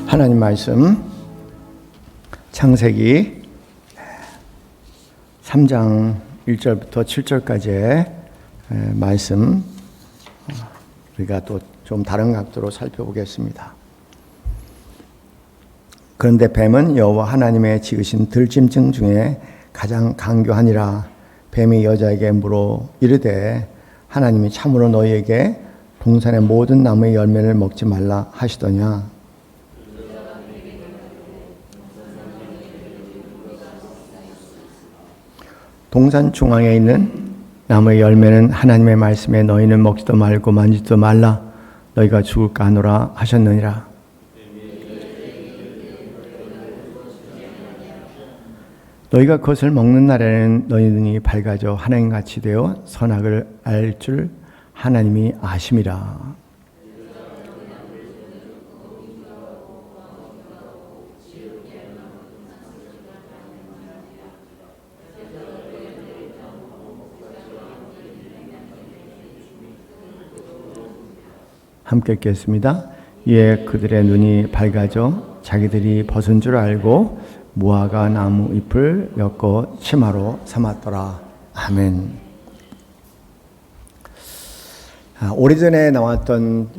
하나님 말씀 창세기 3장 1절부터 7절까지의 말씀 우리가 또 좀 다른 각도로 살펴보겠습니다. 그런데 뱀은 여호와 하나님의 지으신 들짐승 중에 가장 강교하니라. 뱀이 여자에게 물어 이르되 하나님이 참으로 너희에게 동산의 모든 나무의 열매를 먹지 말라 하시더냐. 동산 중앙에 있는 나무의 열매는 하나님의 말씀에 너희는 먹지도 말고 만지지도 말라 너희가 죽을까 하노라 하셨느니라. 너희가 그것을 먹는 날에는 너희 눈이 밝아져 하나님같이 되어 선악을 알 줄 하나님이 아심이라. 함께 읽겠습니다. 이에 그들의 눈이 밝아져 자기들이 벗은 줄 알고 무화과 나무 잎을 엮어 치마로 삼았더라. 아멘. 오래전에 나왔던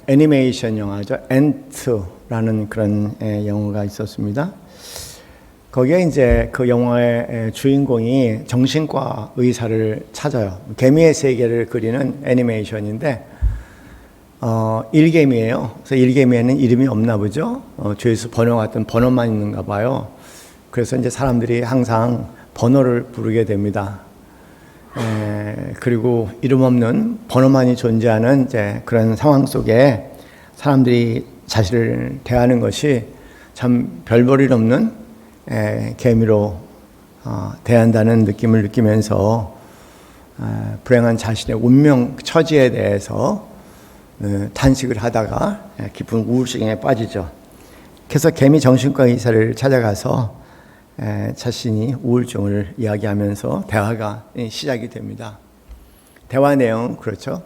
애니메이션 영화죠. 엔트라는 그런 영화가 있었습니다. 거기에 이제 그 영화의 주인공이 정신과 의사를 찾아요. 개미의 세계를 그리는 애니메이션인데 일개미예요. 그래서 일개미에는 이름이 없나 보죠. 죄수 번호 같은 번호만 있는가 봐요. 그래서 이제 사람들이 항상 번호를 부르게 됩니다. 그리고 이름 없는 번호만이 존재하는 이제 그런 상황 속에 사람들이 자신을 대하는 것이 참 별 볼일 없는 개미로 대한다는 느낌을 느끼면서 불행한 자신의 운명 처지에 대해서 탄식을 하다가 깊은 우울증에 빠지죠. 그래서 개미 정신과 의사를 찾아가서 자신이 우울증을 이야기하면서 대화가 시작이 됩니다. 대화 내용 그렇죠.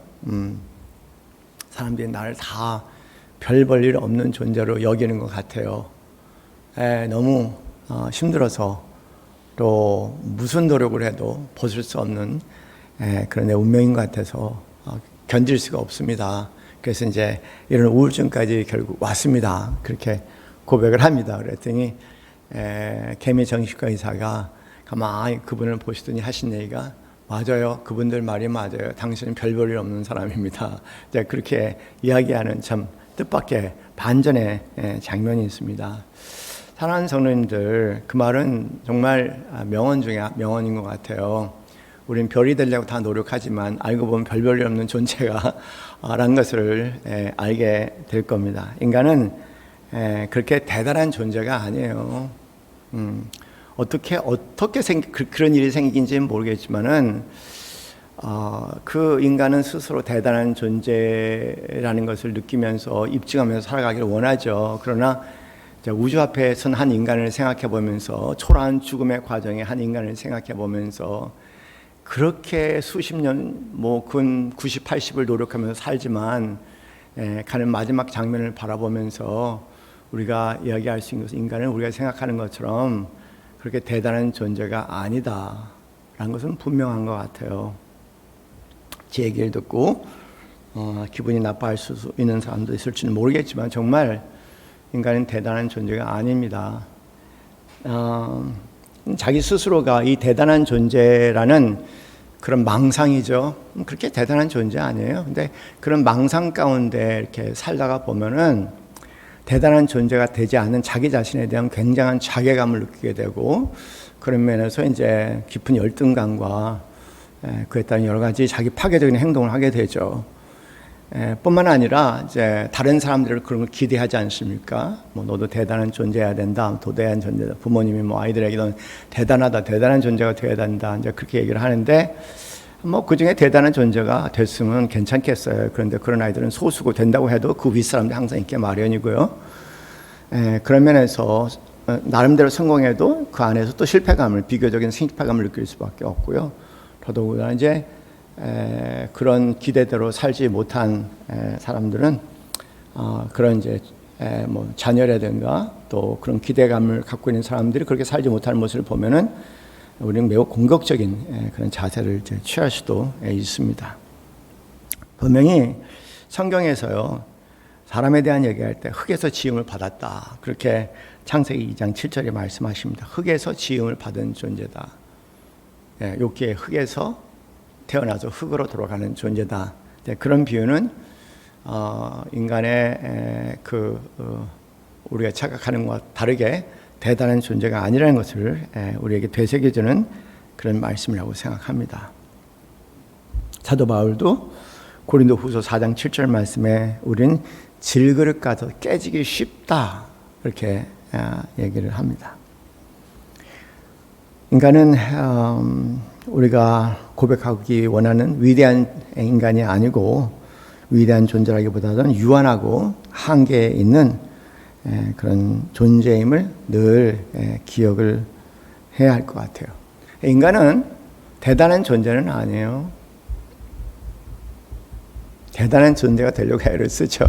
사람들이 나를 다 별 볼 일 없는 존재로 여기는 것 같아요. 너무 힘들어서 또 무슨 노력을 해도 벗을 수 없는 그런 내 운명인 것 같아서 견딜 수가 없습니다. 그래서 이제 이런 우울증까지 결국 왔습니다. 그렇게 고백을 합니다. 그랬더니 개미 정신과 의사가 가만히 그분을 보시더니 하신 얘기가 맞아요. 그분들 말이 맞아요. 당신은 별 볼일 없는 사람입니다. 이제 그렇게 이야기하는 참 뜻밖의 반전의 장면이 있습니다. 사랑하는 성도님들, 그 말은 정말 명언 중에 명언인 것 같아요. 우린 별이 되려고 다 노력하지만 알고 보면 별 볼일 없는 존재가 라는 것을 알게 될 겁니다. 인간은 그렇게 대단한 존재가 아니에요. 어떻게 그런 일이 생긴지는 모르겠지만은 그 인간은 스스로 대단한 존재라는 것을 느끼면서 입증하면서 살아가기를 원하죠. 그러나 우주 앞에 선 한 인간을 생각해 보면서 초라한 죽음의 과정에 한 인간을 생각해 보면서 그렇게 수십 년, 근 90, 80을 노력하면서 살지만 가는 마지막 장면을 바라보면서 우리가 이야기할 수 있는 것은 인간은 우리가 생각하는 것처럼 그렇게 대단한 존재가 아니다라는 것은 분명한 것 같아요. 제 얘기를 듣고 기분이 나빠할 수 있는 사람도 있을지는 모르겠지만 정말 인간은 대단한 존재가 아닙니다. 자기 스스로가 이 대단한 존재라는 그런 망상이죠. 그렇게 대단한 존재 아니에요. 근데 그런 망상 가운데 이렇게 살다가 보면은 대단한 존재가 되지 않은 자기 자신에 대한 굉장한 자괴감을 느끼게 되고 그런 면에서 이제 깊은 열등감과 그에 따른 여러 가지 자기 파괴적인 행동을 하게 되죠. 뿐만 아니라 이제 다른 사람들을 그런 걸 기대하지 않습니까? 너도 대단한 존재여야 된다. 도대한 존재다. 부모님이 아이들에게 넌 대단한 존재가 되어야 된다. 이제 그렇게 얘기를 하는데 그 중에 대단한 존재가 됐으면 괜찮겠어요. 그런데 그런 아이들은 소수고 된다고 해도 그 윗사람들이 항상 있기 마련이고요. 그런 면에서 나름대로 성공해도 그 안에서 또 비교적인 실패감을 느낄 수밖에 없고요. 더더군다나 이제 그런 기대대로 살지 못한 사람들은 그런 이제 뭐 자녀라든가 또 그런 기대감을 갖고 있는 사람들이 그렇게 살지 못하는 모습을 보면은 우리는 매우 공격적인 그런 자세를 취할 수도 있습니다. 분명히 성경에서요, 사람에 대한 얘기할 때 흙에서 지음을 받았다, 그렇게 창세기 2장 7절에 말씀하십니다. 흙에서 지음을 받은 존재다. 욥기에 흙에서 태어나서 흙으로 돌아가는 존재다. 그런 비유는 인간의 우리가 착각하는 것과 다르게 대단한 존재가 아니라는 것을 우리에게 되새겨주는 그런 말씀이라고 생각합니다. 사도 바울도 고린도후서 4장 7절 말씀에 우린 질그릇 가서 깨지기 쉽다, 그렇게 얘기를 합니다. 인간은 우리가 고백하기 원하는 위대한 인간이 아니고 위대한 존재라기보다는 유한하고 한계에 있는 그런 존재임을 늘 기억을 해야 할 것 같아요. 인간은 대단한 존재는 아니에요. 대단한 존재가 되려고 애를 쓰죠.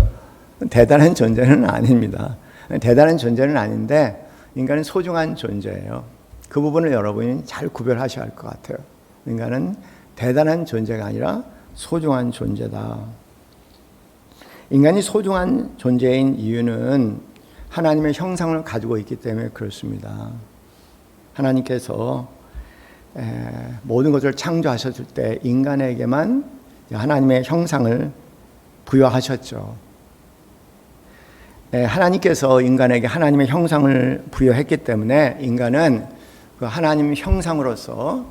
대단한 존재는 아닙니다. 대단한 존재는 아닌데 인간은 소중한 존재예요. 그 부분을 여러분이 잘 구별하셔야 할 것 같아요. 인간은 대단한 존재가 아니라 소중한 존재다. 인간이 소중한 존재인 이유는 하나님의 형상을 가지고 있기 때문에 그렇습니다. 하나님께서 모든 것을 창조하셨을 때 인간에게만 하나님의 형상을 부여하셨죠. 하나님께서 인간에게 하나님의 형상을 부여했기 때문에 인간은 그 하나님 형상으로서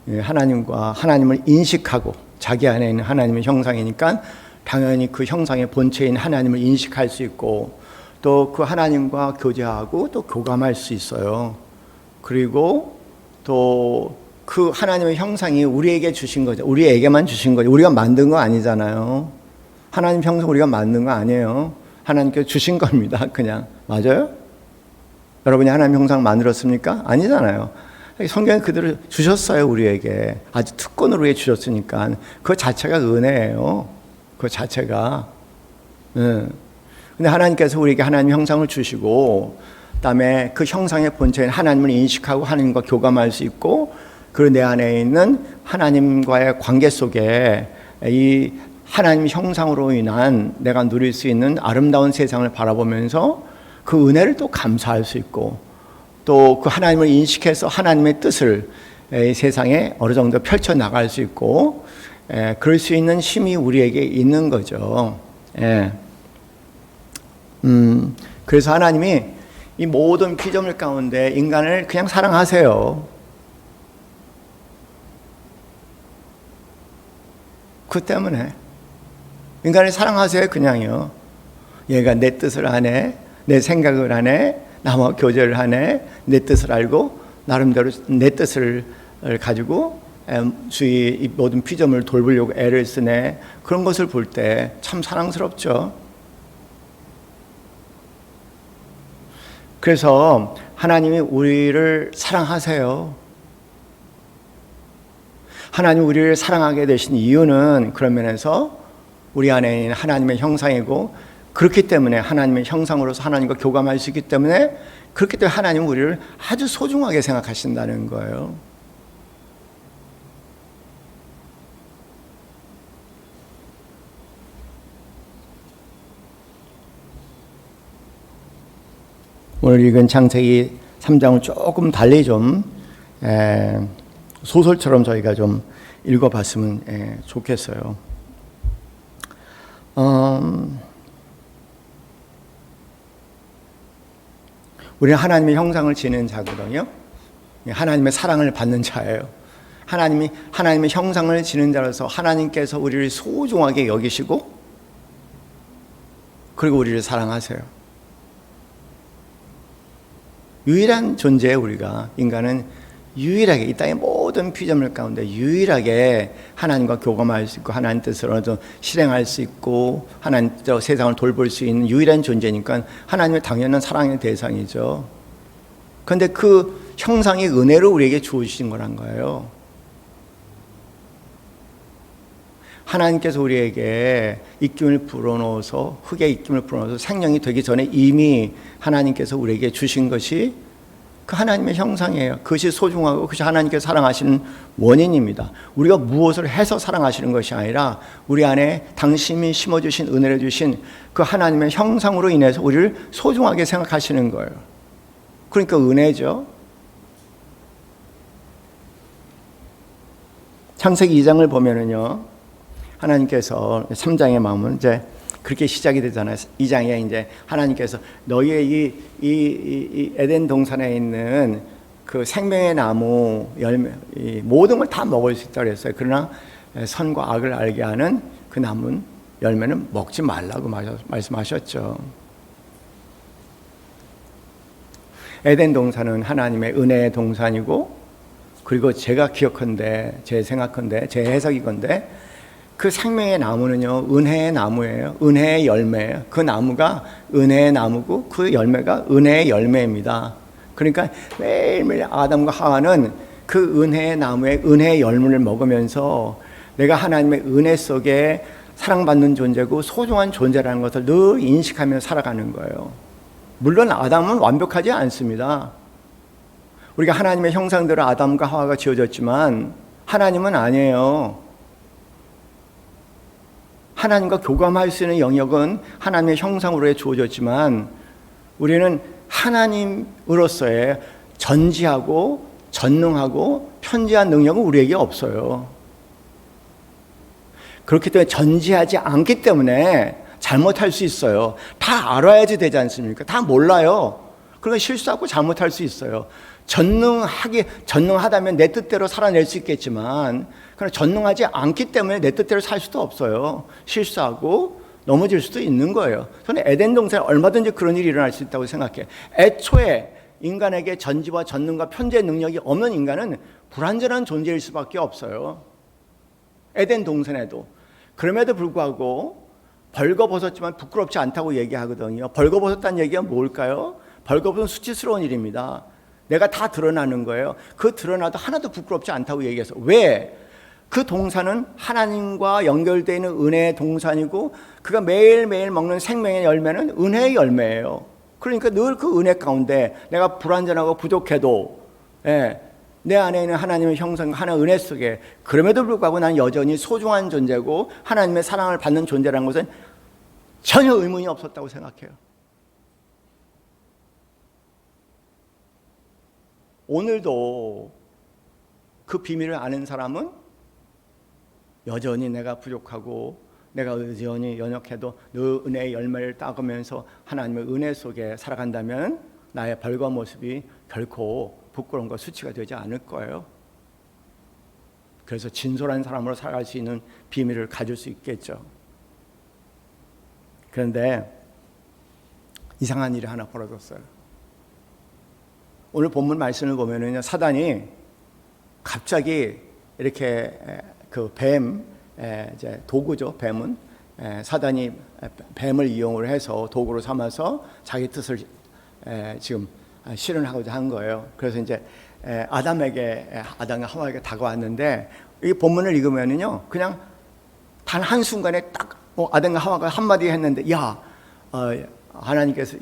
하나님과 하나님을 인식하고, 자기 안에 있는 하나님의 형상이니까 당연히 그 형상의 본체인 하나님을 인식할 수 있고, 또 그 하나님과 교제하고 또 교감할 수 있어요. 그리고 또 그 하나님의 형상이 우리에게 주신 거죠. 우리에게만 주신 거죠. 우리가 만든 거 아니잖아요. 하나님 형상 우리가 만든 거 아니에요. 하나님께서 주신 겁니다. 그냥. 맞아요? 여러분이 하나님 형상 만들었습니까? 아니잖아요. 성경에 그대로 주셨어요. 우리에게. 아주 특권으로 우리에게 주셨으니까. 그 자체가 은혜예요. 그 자체가. 근데 하나님께서 우리에게 하나님 형상을 주시고, 그다음에 그 형상의 본체인 하나님을 인식하고 하나님과 교감할 수 있고, 그리고 내 안에 있는 하나님과의 관계 속에 이 하나님 형상으로 인한 내가 누릴 수 있는 아름다운 세상을 바라보면서 그 은혜를 또 감사할 수 있고, 또 그 하나님을 인식해서 하나님의 뜻을 이 세상에 어느 정도 펼쳐 나갈 수 있고, 그럴 수 있는 힘이 우리에게 있는 거죠. 그래서 하나님이 이 모든 피조물 가운데 인간을 그냥 사랑하세요. 그 때문에 인간을 사랑하세요. 그냥요. 얘가 내 뜻을 하네, 내 생각을 하네, 나와 교제를 하네, 내 뜻을 알고 나름대로 내 뜻을 가지고 주위 이 모든 피조물을 돌보려고 애를 쓰네. 그런 것을 볼 때 참 사랑스럽죠. 그래서 하나님이 우리를 사랑하세요. 하나님이 우리를 사랑하게 되신 이유는 그런 면에서 우리 안에 있는 하나님의 형상이고, 그렇기 때문에 하나님의 형상으로서 하나님과 교감할 수 있기 때문에, 그렇기 때문에 하나님은 우리를 아주 소중하게 생각하신다는 거예요. 오늘 읽은 창세기 3장을 조금 달리 좀 소설처럼 저희가 좀 읽어봤으면 좋겠어요. 우리는 하나님의 형상을 지닌 자거든요. 하나님의 사랑을 받는 자예요. 하나님이 하나님의 형상을 지닌 자로서 하나님께서 우리를 소중하게 여기시고, 그리고 우리를 사랑하세요. 유일한 존재, 우리가 인간은 유일하게 이 땅의 모든 피조물 가운데 유일하게 하나님과 교감할 수 있고, 하나님 뜻을 실행할 수 있고, 하나님께서 세상을 돌볼 수 있는 유일한 존재니까 하나님의 당연한 사랑의 대상이죠. 그런데 그 형상이 은혜로 우리에게 주어지신 거란 거예요. 하나님께서 우리에게 입김을 불어넣어서 흙에 입김을 불어넣어서 생명이 되기 전에 이미 하나님께서 우리에게 주신 것이 그 하나님의 형상이에요. 그것이 소중하고 그것이 하나님께서 사랑하시는 원인입니다. 우리가 무엇을 해서 사랑하시는 것이 아니라 우리 안에 당신이 심어주신 은혜를 주신 그 하나님의 형상으로 인해서 우리를 소중하게 생각하시는 거예요. 그러니까 은혜죠. 창세기 2장을 보면은요, 하나님께서 3장의 마음은 이제 그렇게 시작이 되잖아요. 2장에 이제 하나님께서 너희의 이 에덴 동산에 있는 그 생명의 나무 열매, 모든 걸 다 먹을 수 있다고 그랬어요. 그러나 선과 악을 알게 하는 그 나무 열매는 먹지 말라고 말씀하셨죠. 에덴 동산은 하나님의 은혜의 동산이고, 그리고 제가 기억컨대, 제 생각컨대, 제 해석이건데, 그 생명의 나무는요, 은혜의 나무예요. 은혜의 열매예요. 그 나무가 은혜의 나무고 그 열매가 은혜의 열매입니다. 그러니까 매일매일 아담과 하와는 그 은혜의 나무의 은혜의 열매를 먹으면서 내가 하나님의 은혜 속에 사랑받는 존재고 소중한 존재라는 것을 늘 인식하며 살아가는 거예요. 물론 아담은 완벽하지 않습니다. 우리가 하나님의 형상대로 아담과 하와가 지어졌지만 하나님은 아니에요. 하나님과 교감할 수 있는 영역은 하나님의 형상으로 주어졌지만 우리는 하나님으로서의 전지하고 전능하고 편지한 능력은 우리에게 없어요. 그렇기 때문에 전지하지 않기 때문에 잘못할 수 있어요. 다 알아야지 되지 않습니까? 다 몰라요. 그러니까 실수하고 잘못할 수 있어요. 전능하다면 내 뜻대로 살아낼 수 있겠지만, 그러나 전능하지 않기 때문에 내 뜻대로 살 수도 없어요. 실수하고 넘어질 수도 있는 거예요. 저는 에덴 동산에 얼마든지 그런 일이 일어날 수 있다고 생각해요. 애초에 인간에게 전지와 전능과 편재의 능력이 없는 인간은 불완전한 존재일 수밖에 없어요. 에덴 동산에도. 그럼에도 불구하고 벌거벗었지만 부끄럽지 않다고 얘기하거든요. 벌거벗었다는 얘기가 뭘까요? 벌거벗은 수치스러운 일입니다. 내가 다 드러나는 거예요. 그 드러나도 하나도 부끄럽지 않다고 얘기해서. 왜? 그 동산은 하나님과 연결되어 있는 은혜의 동산이고 그가 매일매일 먹는 생명의 열매는 은혜의 열매예요. 그러니까 늘 그 은혜 가운데 내가 불완전하고 부족해도 내 안에 있는 하나님의 형상, 하나의 은혜 속에 그럼에도 불구하고 난 여전히 소중한 존재고 하나님의 사랑을 받는 존재라는 것은 전혀 의문이 없었다고 생각해요. 오늘도 그 비밀을 아는 사람은 여전히 내가 부족하고 내가 여전히 연약해도 늘 은혜의 열매를 따가면서 하나님의 은혜 속에 살아간다면 나의 벌거 모습이 결코 부끄러움과 수치가 되지 않을 거예요. 그래서 진솔한 사람으로 살아갈 수 있는 비밀을 가질 수 있겠죠. 그런데 이상한 일이 하나 벌어졌어요. 오늘 본문 말씀을 보면은요, 사단이 갑자기 이렇게 그 뱀, 이제 도구죠. 뱀은 사단이 뱀을 이용을 해서 도구로 삼아서 자기 뜻을 지금 실현하고자 한 거예요. 그래서 이제 아담과 하와에게 다가왔는데 이 본문을 읽으면은요, 그냥 단 한 순간에 딱 아담과 하와가 한마디 했는데, 야, 하나님께서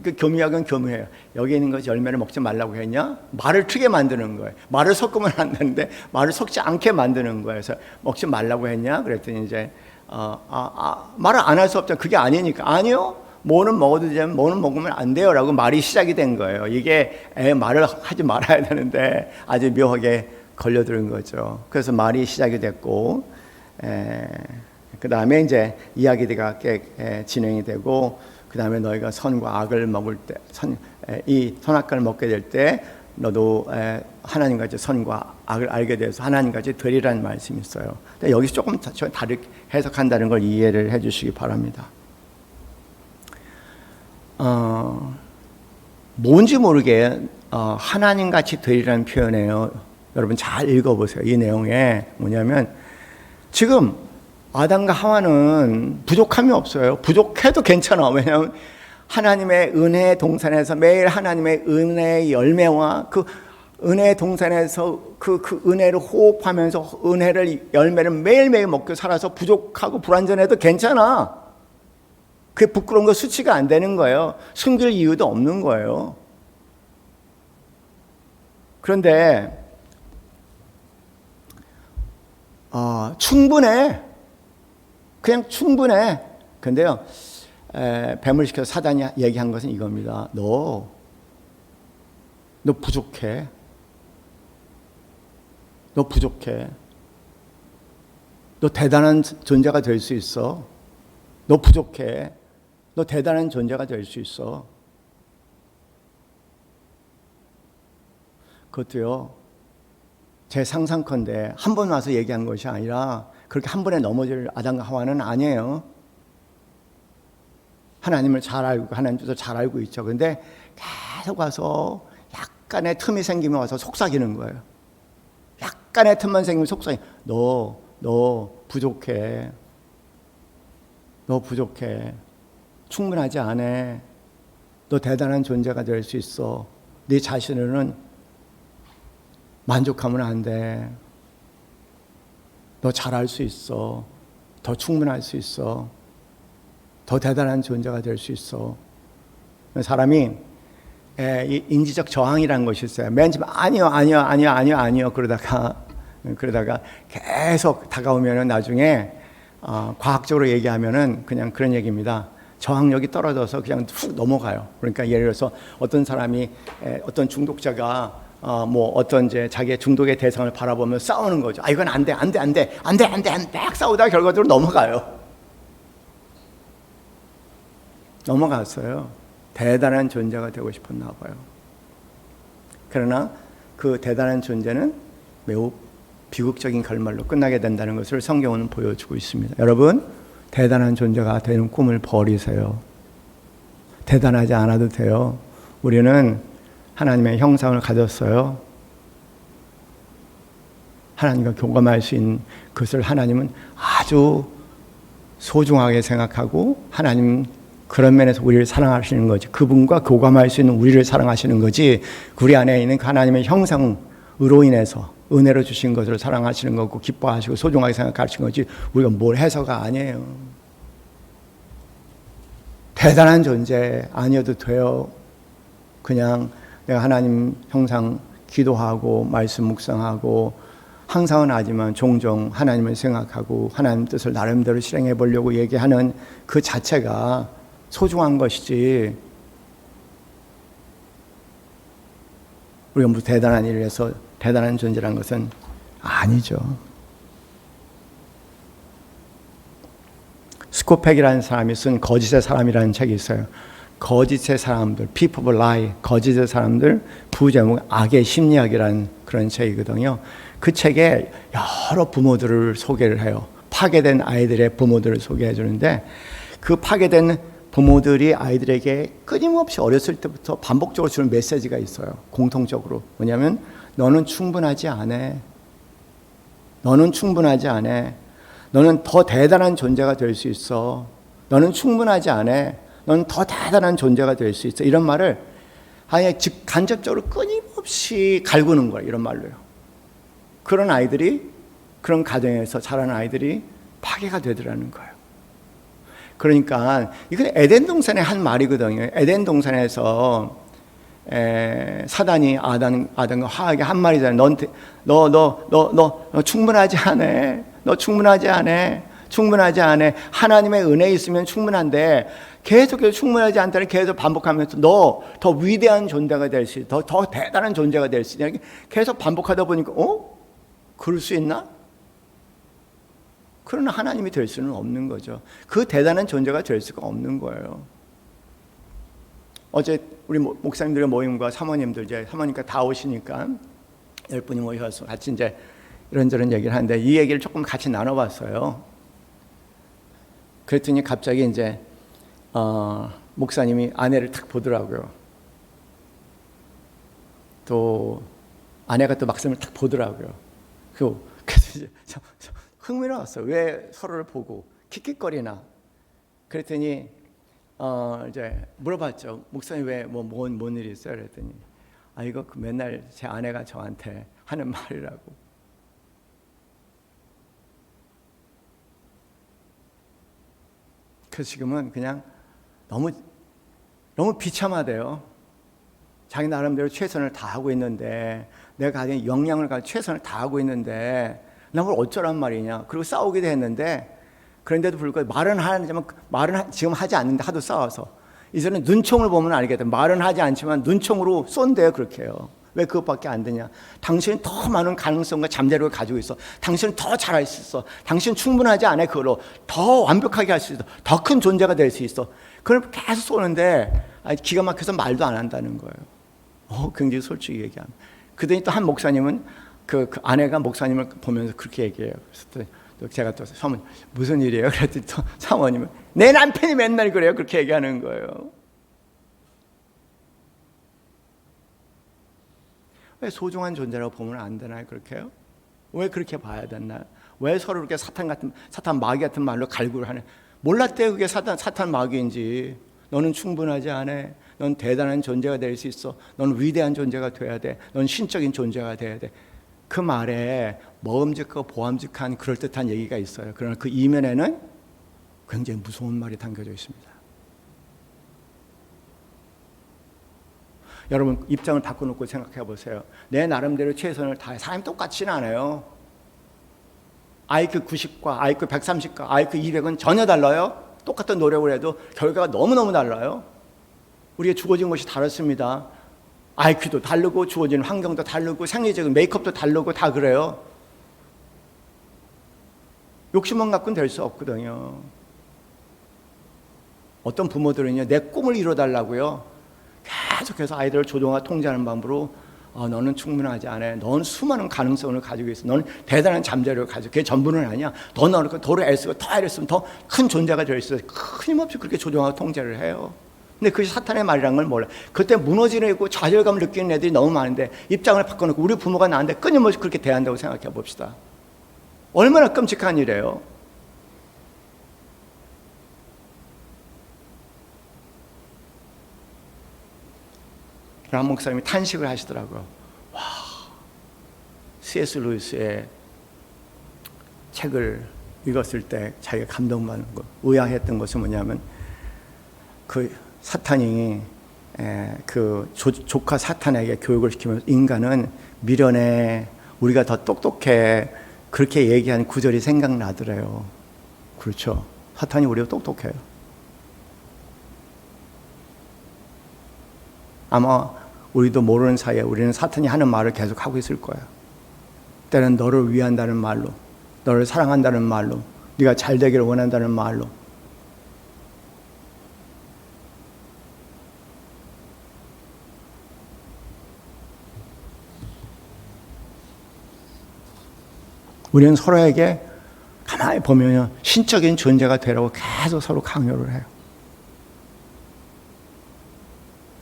그 교미학은 교미해요. 여기 있는 것 열매를 먹지 말라고 했냐? 말을 트게 만드는 거예요. 말을 섞으면 안 되는데 말을 섞지 않게 만드는 거예요. 그래서 먹지 말라고 했냐? 그랬더니 이제 말을 안 할 수 없잖아요. 그게 아니니까. 아니요. 뭐는 먹어도 되지만 뭐는 먹으면 안 돼요라고 말이 시작이 된 거예요. 이게 말을 하지 말아야 되는데 아주 묘하게 걸려드는 거죠. 그래서 말이 시작이 됐고, 그 다음에 이제 이야기가 진행이 되고, 그 다음에 너희가 선과 악을 먹을 때, 이 선악과를 먹게 될 때 너도 하나님같이 선과 악을 알게 돼서 하나님같이 되리라는 말씀이 있어요. 근데 여기서 조금 다르게 해석한다는 걸 이해를 해 주시기 바랍니다. 뭔지 모르게 하나님같이 되리라는 표현이에요. 여러분 잘 읽어보세요. 이 내용에 뭐냐면, 지금 아담과 하와는 부족함이 없어요. 부족해도 괜찮아. 왜냐하면 하나님의 은혜의 동산에서 매일 하나님의 은혜의 열매와 그 은혜 동산에서 그 은혜를 호흡하면서 은혜를 열매를 매일매일 먹고 살아서 부족하고 불완전해도 괜찮아. 그게 부끄러운 거 수치가 안 되는 거예요. 숨길 이유도 없는 거예요. 그런데 충분해. 그냥 충분해. 근데요, 뱀을 시켜서 사단이 얘기한 것은 이겁니다. 너 부족해. 너 부족해. 너 대단한 존재가 될 수 있어. 너 부족해. 너 대단한 존재가 될 수 있어. 그것도요, 제 상상컨대 한 번 와서 얘기한 것이 아니라 그렇게 한 번에 넘어질 아담과 하와는 아니에요. 하나님을 잘 알고 하나님도 잘 알고 있죠. 근데 계속 와서 약간의 틈이 생기면 와서 속삭이는 거예요. 약간의 틈만 생기면 속삭이. 너 부족해. 너 부족해. 충분하지 않아. 너 대단한 존재가 될 수 있어. 네 자신으로는 만족하면 안 돼. 너 잘할 수 있어. 더 충분할 수 있어. 더 대단한 존재가 될 수 있어. 사람이 인지적 저항이라는 것이 있어요. 맨 처음 아니요 그러다가 계속 다가오면은 나중에 과학적으로 얘기하면은 그냥 그런 얘기입니다. 저항력이 떨어져서 그냥 훅 넘어가요. 그러니까 예를 들어서 어떤 사람이 어떤 중독자가 뭐 어떤 이제 자기의 중독의 대상을 바라보며 싸우는 거죠. 이건 안 돼. 막 싸우다가 결과적으로 넘어갔어요. 대단한 존재가 되고 싶었나 봐요. 그러나 그 대단한 존재는 매우 비극적인 결말로 끝나게 된다는 것을 성경은 보여주고 있습니다. 여러분, 대단한 존재가 되는 꿈을 버리세요. 대단하지 않아도 돼요. 우리는 하나님의 형상을 가졌어요. 하나님과 교감할 수 있는 것을 하나님은 아주 소중하게 생각하고 하나님 그런 면에서 우리를 사랑하시는 거지. 그분과 교감할 수 있는 우리를 사랑하시는 거지. 우리 안에 있는 하나님의 형상으로 인해서 은혜로 주신 것을 사랑하시는 거고 기뻐하시고 소중하게 생각하시는 거지. 우리가 뭘 해서가 아니에요. 대단한 존재 아니어도 돼요. 그냥 내가 하나님 형상 기도하고 말씀 묵상하고 항상은 아니지만 종종 하나님을 생각하고 하나님 뜻을 나름대로 실행해 보려고 얘기하는 그 자체가 소중한 것이지, 우리가 무슨 대단한 일을 해서 대단한 존재라는 것은 아니죠. 스코펙이라는 사람이 쓴 거짓의 사람이라는 책이 있어요. 거짓의 사람들, People of Lie, 거짓의 사람들, 부제목 악의 심리학이라는 그런 책이거든요. 그 책에 여러 부모들을 소개를 해요. 파괴된 아이들의 부모들을 소개해 주는데, 그 파괴된 부모들이 아이들에게 끊임없이 어렸을 때부터 반복적으로 주는 메시지가 있어요. 공통적으로. 뭐냐면 너는 충분하지 않아. 너는 충분하지 않아. 너는 더 대단한 존재가 될 수 있어. 너는 충분하지 않아. 너는 더 대단한 존재가 될 수 있어. 이런 말을 아예 간접적으로 끊임없이 갈구는 거예요. 이런 말로요. 그런 아이들이, 그런 가정에서 자라는 아이들이 파괴가 되더라는 거예요. 그러니까 이건 에덴 동산의 한 말이거든요. 에덴 동산에서 사단이 아담과 하와에게 한 말이잖아요. 너 충분하지 않아. 너 충분하지 않아. 충분하지 않아. 하나님의 은혜 있으면 충분한데 계속해서 충분하지 않다는 계속 반복하면서 너 더 위대한 존재가 될 수 있어. 더 대단한 존재가 될 수 있냐. 계속 반복하다 보니까 그럴 수 있나? 그러나 하나님이 될 수는 없는 거죠. 그 대단한 존재가 될 수가 없는 거예요. 어제 우리 목사님들의 모임과 사모님들, 이제 사모님과 다 오시니까 10분이 모여서 같이 이제 이런저런 얘기를 하는데 이 얘기를 조금 같이 나눠봤어요. 그랬더니 갑자기 이제 목사님이 아내를 탁 보더라고요. 또 아내가 또 막상을 탁 보더라고요. 그래서 이제 흥미로웠어요. 왜 서로를 보고 킥킥거리나. 그랬더니 이제 물어봤죠. 목사님 왜 뭔 일이 있어요? 그랬더니 이거 맨날 제 아내가 저한테 하는 말이라고. 그래서 지금은 그냥 너무 비참하대요. 자기 나름대로 최선을 다하고 있는데, 내가 가진 역량을 가지고 최선을 다하고 있는데 나 뭘 어쩌란 말이냐. 그리고 싸우기도 했는데, 그런데도 불구하고 말은 지금 하지 않는데 하도 싸워서 이제는 눈총을 보면 알겠다. 말은 하지 않지만 눈총으로 쏜대요. 그렇게 해요. 왜 그것밖에 안 되냐. 당신은 더 많은 가능성과 잠재력을 가지고 있어. 당신은 더 잘할 수 있어. 당신은 충분하지 않아. 그걸로 더 완벽하게 할 수 있어. 더 큰 존재가 될 수 있어. 그걸 계속 쏘는데 기가 막혀서 말도 안 한다는 거예요. 굉장히 솔직히 얘기하면. 그랬더니 또 한 목사님은 그 아내가 목사님을 보면서 그렇게 얘기해요. 그래서 또 제가 또 사모님 무슨 일이에요? 그랬더니 또 사모님은 내 남편이 맨날 그래요. 그렇게 얘기하는 거예요. 왜 소중한 존재라고 보면 안 되나요? 그렇게요? 왜 그렇게 봐야 되나요? 왜 서로 그렇게 사탄 마귀 같은 말로 갈구를 하냐? 몰랐대요. 그게 사탄 마귀인지. 너는 충분하지 않아. 넌 대단한 존재가 될 수 있어. 넌 위대한 존재가 돼야 돼. 넌 신적인 존재가 돼야 돼. 그 말에 먹음직하고 보암직한 그럴듯한 얘기가 있어요. 그러나 그 이면에는 굉장히 무서운 말이 담겨져 있습니다. 여러분 입장을 바꿔놓고 생각해 보세요. 내 나름대로 최선을 다해. 사람이 똑같지는 않아요. IQ 90과 IQ 130과 IQ 200은 전혀 달라요. 똑같은 노력을 해도 결과가 너무너무 달라요. 우리가 주어진 것이 다릅니다. IQ도 다르고 주어진 환경도 다르고 생리적인 메이크업도 다르고 다 그래요. 욕심만 갖고는 될 수 없거든요. 어떤 부모들은요, 내 꿈을 이뤄달라고요, 계속해서 아이들을 조종하고 통제하는 방법으로 너는 충분하지 않아. 넌 수많은 가능성을 가지고 있어. 넌 대단한 잠재력을 가지고. 그게 전부는 아니야. 더 너를 애쓰고 더 애쓰면 더 큰 존재가 될 수 있어. 끊임없이 그렇게 조종하고 통제를 해요. 근데 그게 사탄의 말이라는 걸 몰라. 그때 무너지고 좌절감을 느끼는 애들이 너무 많은데 입장을 바꿔놓고 우리 부모가 나한테 끊임없이 그렇게 대한다고 생각해 봅시다. 얼마나 끔찍한 일이에요. 람 목사님이 탄식을 하시더라고요. 와, C.S. 루이스의 책을 읽었을 때 자기가 감동받는 것, 의아했던 것은 뭐냐면 그 사탄이 그 조카 사탄에게 교육을 시키면서 인간은 미련해, 우리가 더 똑똑해, 그렇게 얘기하는 구절이 생각나더래요. 그렇죠. 사탄이 우리가 똑똑해요. 아마 우리도 모르는 사이에 우리는 사탄이 하는 말을 계속 하고 있을 거예요. 때는 너를 위한다는 말로, 너를 사랑한다는 말로, 네가 잘 되기를 원한다는 말로. 우리는 서로에게 가만히 보면 신적인 존재가 되라고 계속 서로 강요를 해요.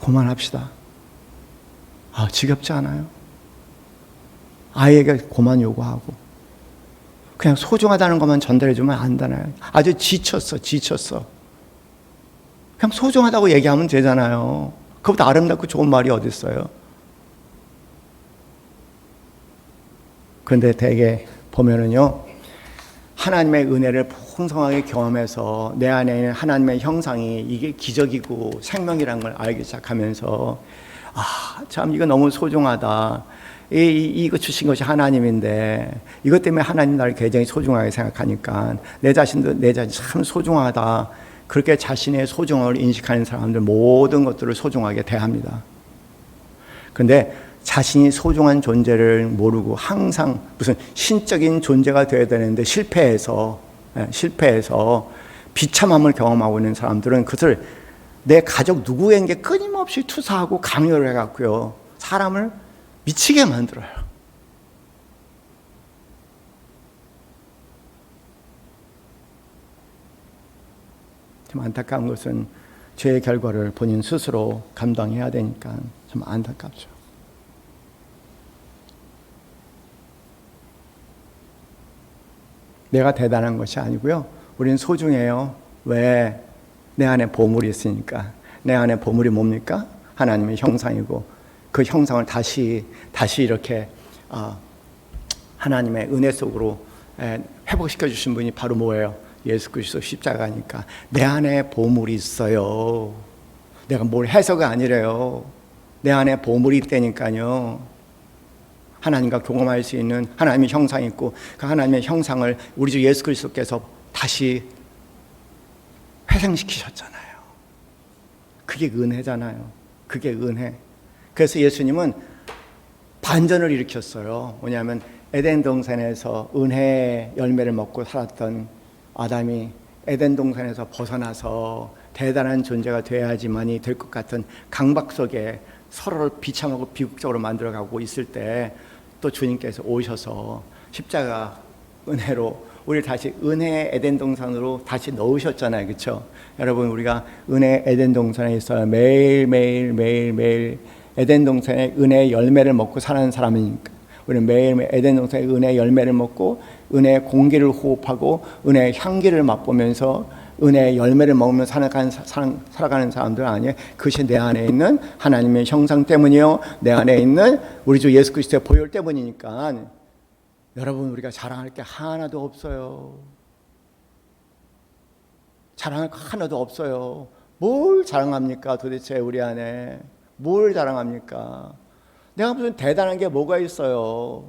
그만합시다. 지겹지 않아요? 아이에게 그만 요구하고 그냥 소중하다는 것만 전달해주면 안 되나요? 아주 지쳤어. 그냥 소중하다고 얘기하면 되잖아요. 그것보다 아름답고 좋은 말이 어디 있어요? 그런데 대개 보면은요, 하나님의 은혜를 풍성하게 경험해서 내 안에 있는 하나님의 형상이 이게 기적이고 생명이라는 걸 알기 시작하면서 참 이거 너무 소중하다. 이거 주신 것이 하나님인데 이것 때문에 하나님 나를 굉장히 소중하게 생각하니까 내 자신 참 소중하다. 그렇게 자신의 소중함을 인식하는 사람들 모든 것들을 소중하게 대합니다. 그런데 자신이 소중한 존재를 모르고 항상 무슨 신적인 존재가 되어야 되는데 실패해서 비참함을 경험하고 있는 사람들은 그것을 내 가족 누구에게 끊임없이 투사하고 강요를 해갖고요, 사람을 미치게 만들어요. 좀 안타까운 것은 죄의 결과를 본인 스스로 감당해야 되니까 좀 안타깝죠. 내가 대단한 것이 아니고요, 우리는 소중해요. 왜? 내 안에 보물이 있으니까. 내 안에 보물이 뭡니까? 하나님의 형상이고 그 형상을 다시 이렇게 하나님의 은혜 속으로 회복시켜 주신 분이 바로 뭐예요? 예수 그리스도 십자가니까. 내 안에 보물이 있어요. 내가 뭘 해서가 아니래요. 내 안에 보물이 있다니까요. 하나님과 교감할 수 있는 하나님의 형상이 있고, 그 하나님의 형상을 우리 주 예수 그리스도께서 다시 회생시키셨잖아요. 그게 은혜잖아요. 그게 은혜. 그래서 예수님은 반전을 일으켰어요. 뭐냐면 에덴 동산에서 은혜의 열매를 먹고 살았던 아담이 에덴 동산에서 벗어나서 대단한 존재가 되어야지만이 될 것 같은 강박 속에 서로를 비참하고 비극적으로 만들어가고 있을 때 또 주님께서 오셔서 십자가 은혜로 우리를 다시 은혜의 에덴 동산으로 다시 넣으셨잖아요. 그렇죠? 여러분, 우리가 은혜의 에덴 동산에 있어요. 매일 에덴 동산의 은혜의 열매를 먹고 사는 사람이니까 우리는 매일 에덴 동산의 은혜의 열매를 먹고 은혜의 공기를 호흡하고 은혜의 향기를 맛보면서 은혜의 열매를 먹으며 살아가는 사람들 아니에요. 그것이 내 안에 있는 하나님의 형상 때문이요, 내 안에 있는 우리 주 예수 그리스도의 보혈 때문이니까 여러분, 우리가 자랑할 게 하나도 없어요. 자랑할 거 하나도 없어요. 뭘 자랑합니까? 도대체 우리 안에 뭘 자랑합니까? 내가 무슨 대단한 게 뭐가 있어요?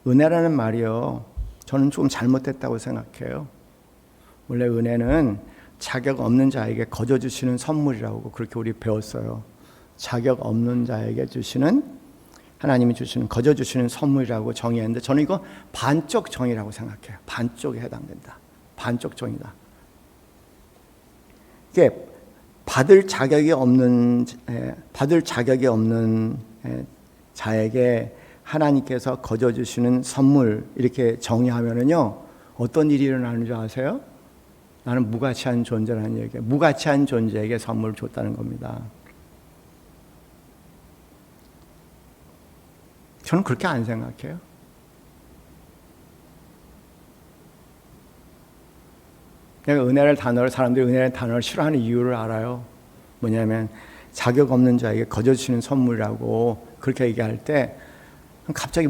은혜라는 말이요, 저는 좀 잘못됐다고 생각해요. 원래 은혜는 자격 없는 자에게 거저 주시는 선물이라고 그렇게 우리 배웠어요. 자격 없는 자에게 주시는, 하나님이 주시는, 거저 주시는 선물이라고 정의했는데 저는 이거 반쪽 정의라고 생각해요. 반쪽에 해당된다. 반쪽 정의다. 이게 받을 자격이 없는 자에게 하나님께서 거저 주시는 선물, 이렇게 정의하면은요, 어떤 일이 일어나는 줄 아세요? 나는 무가치한 존재라는 얘기예요. 무가치한 존재에게 선물을 줬다는 겁니다. 저는 그렇게 안 생각해요. 내가 사람들이 은혜라는 단어를 싫어하는 이유를 알아요. 뭐냐면 자격 없는 자에게 거저 주시는 선물이라고 그렇게 얘기할 때 갑자기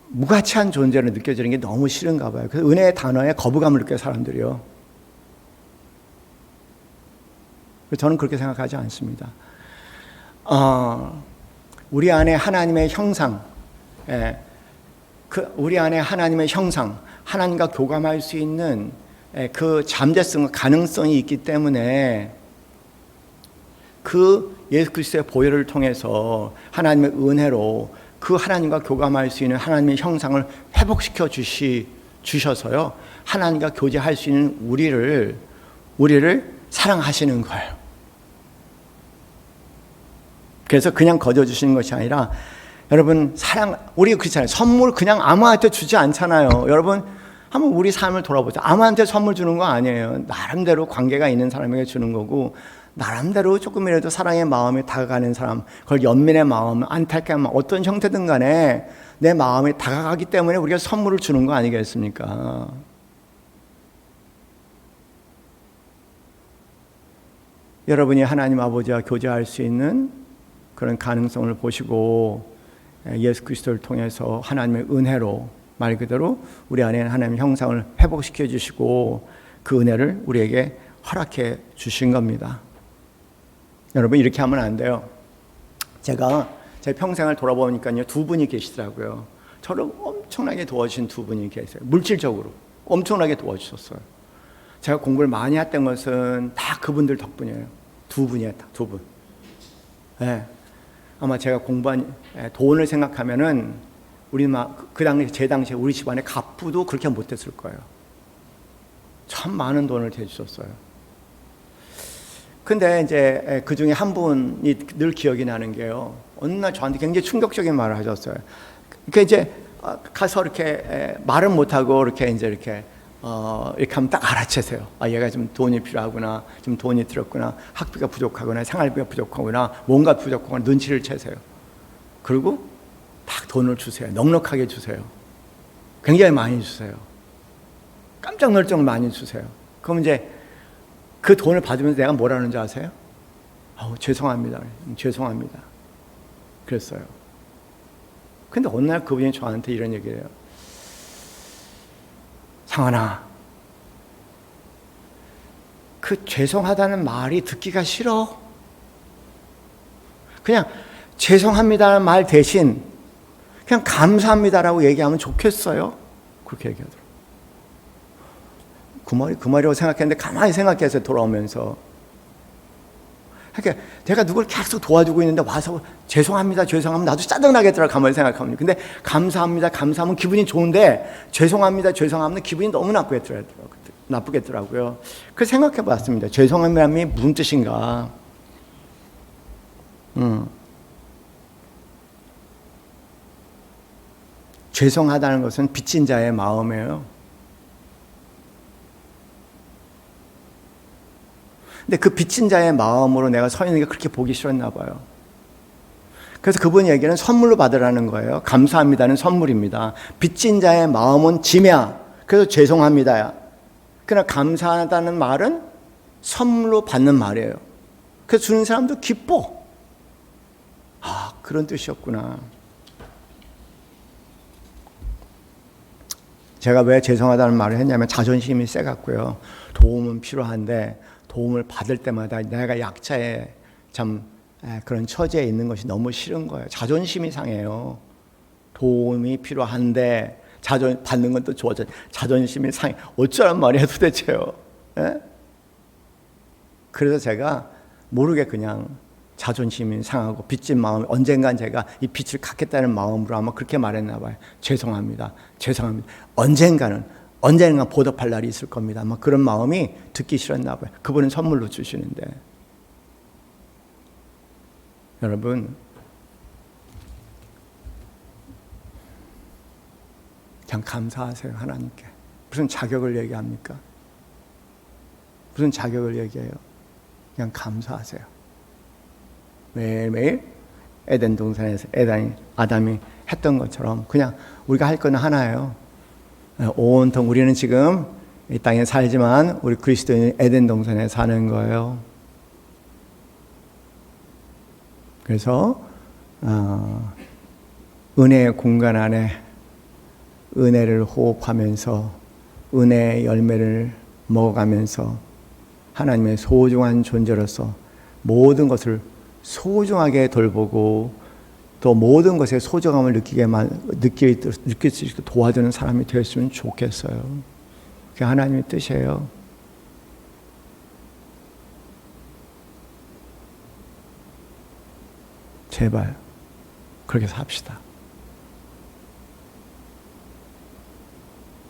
무가치한 존재로 느껴지는 게 너무 싫은가 봐요. 그래서 은혜의 단어에 거부감을 느껴요, 사람들이요. 저는 그렇게 생각하지 않습니다. 우리 안에 하나님의 형상, 우리 안에 하나님의 형상, 하나님과 교감할 수 있는 그 잠재성, 가능성이 있기 때문에 그 예수 그리스도의 보혈을 통해서 하나님의 은혜로 그 하나님과 교감할 수 있는 하나님의 형상을 회복시켜 주셔서요, 하나님과 교제할 수 있는 우리를 사랑하시는 거예요. 그래서 그냥 거저 주시는 것이 아니라, 여러분, 우리 그렇잖아요. 선물 그냥 아무한테 주지 않잖아요. 여러분, 한번 우리 삶을 돌아보자. 아무한테 선물 주는 거 아니에요. 나름대로 관계가 있는 사람에게 주는 거고, 나름대로 조금이라도 사랑의 마음이 다가가는 사람, 그걸 연민의 마음, 안타까운 마음, 어떤 형태든 간에 내 마음이 다가가기 때문에 우리가 선물을 주는 거 아니겠습니까? 여러분이 하나님 아버지와 교제할 수 있는 그런 가능성을 보시고 예수 그리스도를 통해서 하나님의 은혜로, 말 그대로 우리 안에 하나님의 형상을 회복시켜 주시고 그 은혜를 우리에게 허락해 주신 겁니다. 여러분, 이렇게 하면 안 돼요. 제가 제 평생을 돌아보니까요, 두 분이 계시더라고요. 저를 엄청나게 도와주신 두 분이 계세요. 물질적으로 엄청나게 도와주셨어요. 제가 공부를 많이 했던 것은 다 그분들 덕분이에요. 두 분이에요, 두 분. 네. 아마 제가 공부한 돈을 생각하면은 제 당시에 우리 집안에 갑부도 그렇게 못했을 거예요. 참 많은 돈을 대주셨어요. 근데 이제 그 중에 한 분이 늘 기억이 나는 게요, 어느 날 저한테 굉장히 충격적인 말을 하셨어요. 그러니까 이제 가서 이렇게 말은 못하고 이렇게 하면 딱 알아채세요. 얘가 좀 돈이 필요하구나, 좀 돈이 들었구나, 학비가 부족하구나, 생활비가 부족하구나, 뭔가 부족하구나, 눈치를 채세요. 그리고 딱 돈을 주세요. 넉넉하게 주세요. 굉장히 많이 주세요. 깜짝 놀랄 정도로 많이 주세요. 그럼 이제 그 돈을 받으면서 내가 뭐라는 줄 아세요? 죄송합니다. 죄송합니다. 그랬어요. 근데 어느 날 그분이 저한테 이런 얘기를 해요. 상환아, 그 죄송하다는 말이 듣기가 싫어. 그냥 죄송합니다는 말 대신 그냥 감사합니다라고 얘기하면 좋겠어요. 그렇게 얘기하더라고요. 그 말이라고 생각했는데 가만히 생각해서 돌아오면서, 그러니까 내가 누굴 계속 도와주고 있는데 와서 죄송합니다, 죄송합니다. 나도 짜증나겠더라고, 가만히 생각하면. 근데 감사합니다, 감사하면 기분이 좋은데 죄송합니다, 죄송합니다. 기분이 너무 나쁘겠더라고요. 그래서 생각해 봤습니다. 죄송함이 무슨 뜻인가? 죄송하다는 것은 빚진 자의 마음이에요. 근데 그 빚진 자의 마음으로 내가 서 있는 게 그렇게 보기 싫었나 봐요. 그래서 그분 얘기는 선물로 받으라는 거예요. 감사합니다는 선물입니다. 빚진 자의 마음은 짐이야. 그래서 죄송합니다야. 그러나 감사하다는 말은 선물로 받는 말이에요. 그래서 주는 사람도 기뻐. 그런 뜻이었구나. 제가 왜 죄송하다는 말을 했냐면 자존심이 세갖고요. 도움은 필요한데 도움을 받을 때마다 내가 약자의 그런 처지에 있는 것이 너무 싫은 거예요. 자존심이 상해요. 도움이 필요한데 받는 건 또 좋아져. 자존심이 상해. 어쩌란 말이에요 도대체요. 예? 그래서 제가 모르게 그냥 자존심이 상하고 빚진 마음, 언젠간 제가 이 빚을 갚겠다는 마음으로 아마 그렇게 말했나 봐요. 죄송합니다. 죄송합니다. 언젠간 보답할 날이 있을 겁니다. 아마 그런 마음이 듣기 싫었나 봐요. 그분은 선물로 주시는데. 여러분, 그냥 감사하세요, 하나님께. 무슨 자격을 얘기합니까? 무슨 자격을 얘기해요? 그냥 감사하세요. 매일매일 에덴 동산에서 아담이 했던 것처럼 그냥 우리가 할 건 하나예요. 온통 우리는 지금 이 땅에 살지만 우리 그리스도인은 에덴 동산에 사는 거예요. 그래서 은혜의 공간 안에 은혜를 호흡하면서 은혜의 열매를 먹어가면서 하나님의 소중한 존재로서 모든 것을 소중하게 돌보고 또 모든 것에 소중함을 느낄 수 있게 도와주는 사람이 되었으면 좋겠어요. 그게 하나님의 뜻이에요. 제발 그렇게 삽시다.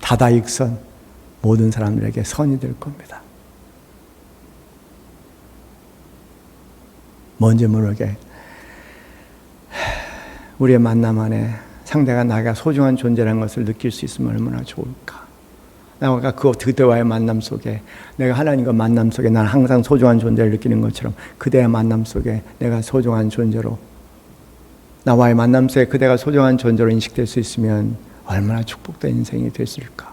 다다익선 모든 사람들에게 선이 될 겁니다. 뭔지 모르게 우리의 만남 안에 상대가 나가 소중한 존재라는 것을 느낄 수 있으면 얼마나 좋을까. 내가 그대와의 만남 속에 내가 하나님과 만남 속에 난 항상 소중한 존재를 느끼는 것처럼 그대의 만남 속에 내가 소중한 존재로 나와의 만남 속에 그대가 소중한 존재로 인식될 수 있으면 얼마나 축복된 인생이 됐을까.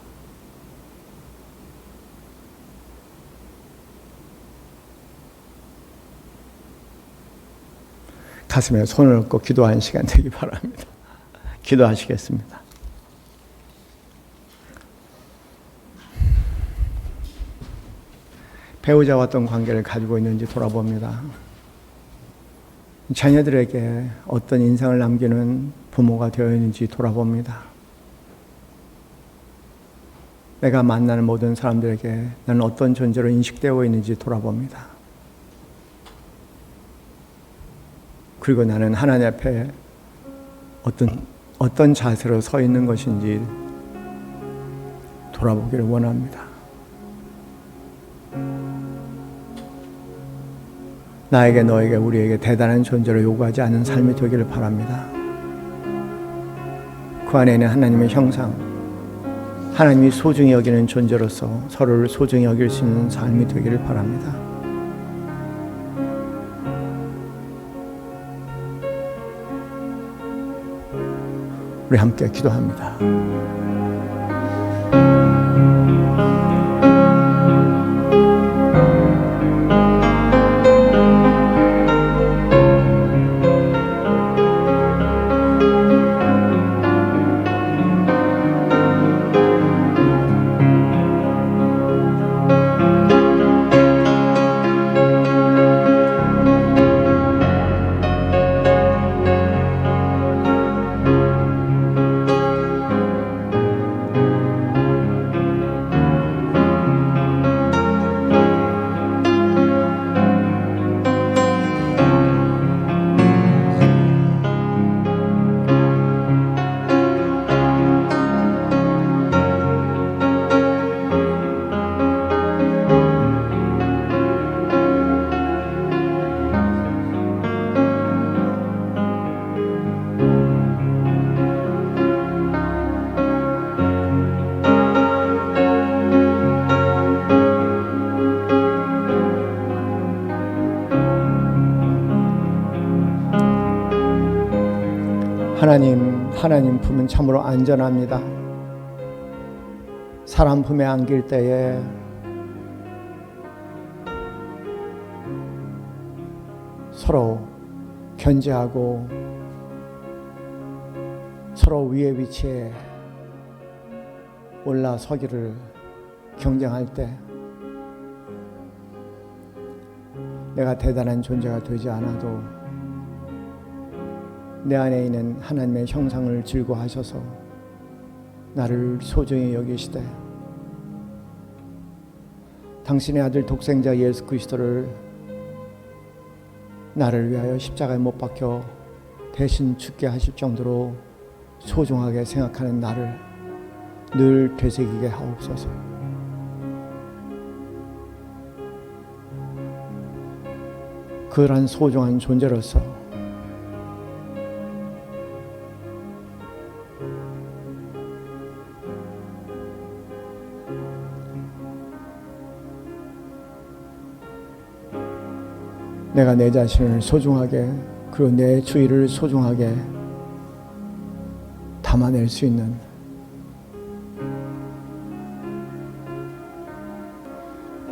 가슴에 손을 얹고 기도하는 시간 되기 바랍니다. 기도하시겠습니다. 배우자와 어떤 관계를 가지고 있는지 돌아봅니다. 자녀들에게 어떤 인상을 남기는 부모가 되어 있는지 돌아봅니다. 내가 만나는 모든 사람들에게 나는 어떤 존재로 인식되어 있는지 돌아봅니다. 그리고 나는 하나님 앞에 어떤 자세로 서 있는 것인지 돌아보기를 원합니다. 나에게 너에게 우리에게 대단한 존재로 요구하지 않은 삶이 되기를 바랍니다. 그 안에는 하나님의 형상, 하나님이 소중히 여기는 존재로서 서로를 소중히 여길 수 있는 삶이 되기를 바랍니다. 우리 함께 기도합니다. 하나님 품은 참으로 안전합니다. 사람 품에 안길 때에 서로 견제하고 서로 위의 위치에 올라서기를 경쟁할 때 내가 대단한 존재가 되지 않아도 내 안에 있는 하나님의 형상을 즐거워하셔서 나를 소중히 여기시되 당신의 아들 독생자 예수 그리스도를 나를 위하여 십자가에 못 박혀 대신 죽게 하실 정도로 소중하게 생각하는 나를 늘 되새기게 하옵소서. 그러한 소중한 존재로서 내가 내 자신을 소중하게 그리고 내 주위를 소중하게 담아낼 수 있는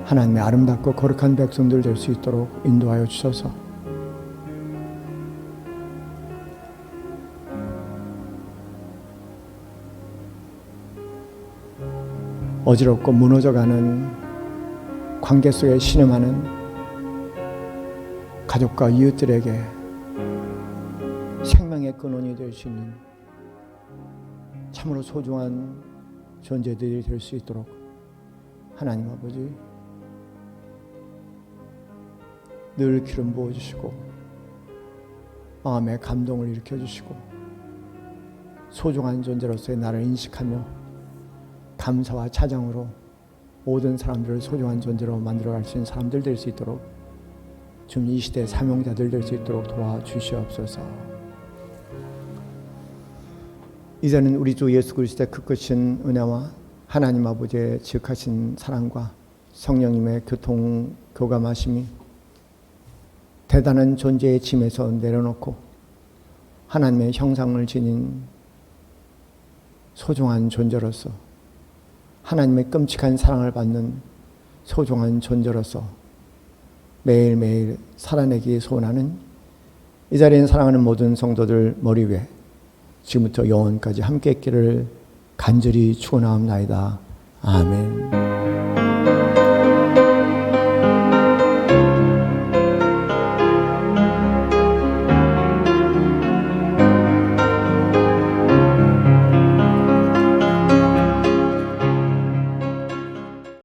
하나님의 아름답고 거룩한 백성들 될 수 있도록 인도하여 주셔서 어지럽고 무너져가는 관계 속에 신음하는 가족과 이웃들에게 생명의 근원이 될 수 있는 참으로 소중한 존재들이 될 수 있도록 하나님 아버지 늘 기름 부어주시고 마음의 감동을 일으켜주시고 소중한 존재로서의 나를 인식하며 감사와 찬양으로 모든 사람들을 소중한 존재로 만들어갈 수 있는 사람들 될 수 있도록 지금 이 시대의 사명자들 될 수 있도록 도와주시옵소서. 이제는 우리 주 예수 그리스도의 그 크신 은혜와 하나님 아버지의 지극하신 사랑과 성령님의 교감하심이 대단한 존재의 짐에서 내려놓고 하나님의 형상을 지닌 소중한 존재로서 하나님의 끔찍한 사랑을 받는 소중한 존재로서 매일매일 살아내기 소원하는 이 자리에 사랑하는 모든 성도들 머리 위에 지금부터 영원까지 함께 있기를 간절히 축원하옵나이다. 아멘.